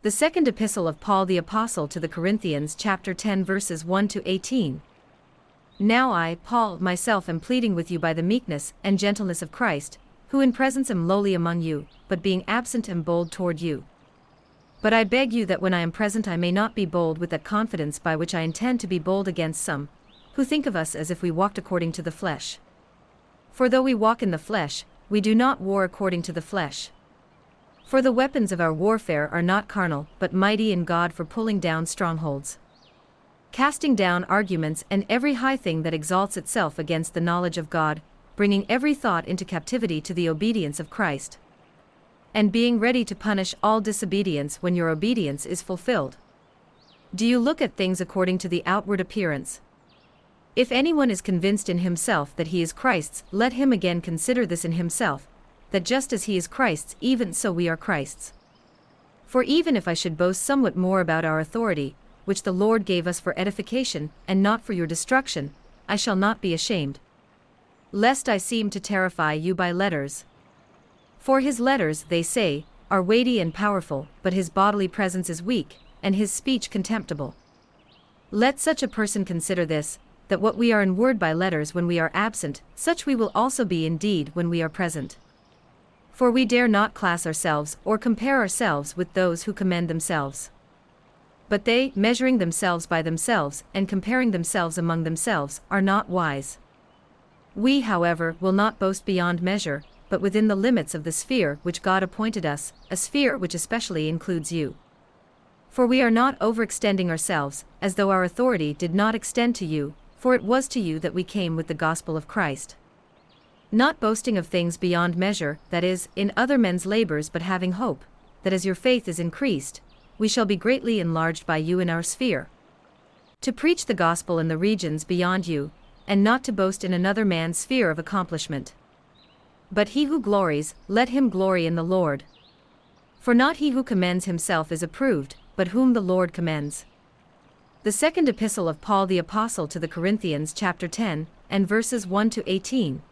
The second epistle of Paul the Apostle to the Corinthians, chapter 10, verses 1 to 18. Now I, Paul, myself am pleading with you by the meekness and gentleness of Christ, who in presence am lowly among you, but being absent am bold toward you. But I beg you that when I am present I may not be bold with that confidence by which I intend to be bold against some, who think of us as if we walked according to the flesh. For though we walk in the flesh, we do not war according to the flesh. For the weapons of our warfare are not carnal, but mighty in God for pulling down strongholds, casting down arguments and every high thing that exalts itself against the knowledge of God, bringing every thought into captivity to the obedience of Christ, and being ready to punish all disobedience when your obedience is fulfilled. Do you look at things according to the outward appearance? If anyone is convinced in himself that he is Christ's, let him again consider this in himself, that just as he is Christ's, even so we are Christ's. For even if I should boast somewhat more about our authority, which the Lord gave us for edification, and not for your destruction, I shall not be ashamed, lest I seem to terrify you by letters. For his letters, they say, are weighty and powerful, but his bodily presence is weak, and his speech contemptible. Let such a person consider this, that what we are in word by letters when we are absent, such we will also be in deed when we are present. For we dare not class ourselves or compare ourselves with those who commend themselves. But they, measuring themselves by themselves and comparing themselves among themselves, are not wise. We, however, will not boast beyond measure, but within the limits of the sphere which God appointed us, a sphere which especially includes you. For we are not overextending ourselves, as though our authority did not extend to you, for it was to you that we came with the gospel of Christ. Not boasting of things beyond measure, that is, in other men's labors, but having hope, that as your faith is increased, we shall be greatly enlarged by you in our sphere. To preach the gospel in the regions beyond you, and not to boast in another man's sphere of accomplishment. But he who glories, let him glory in the Lord. For not he who commends himself is approved, but whom the Lord commends. The second epistle of Paul the Apostle to the Corinthians, chapter 10, and verses 1 to 18.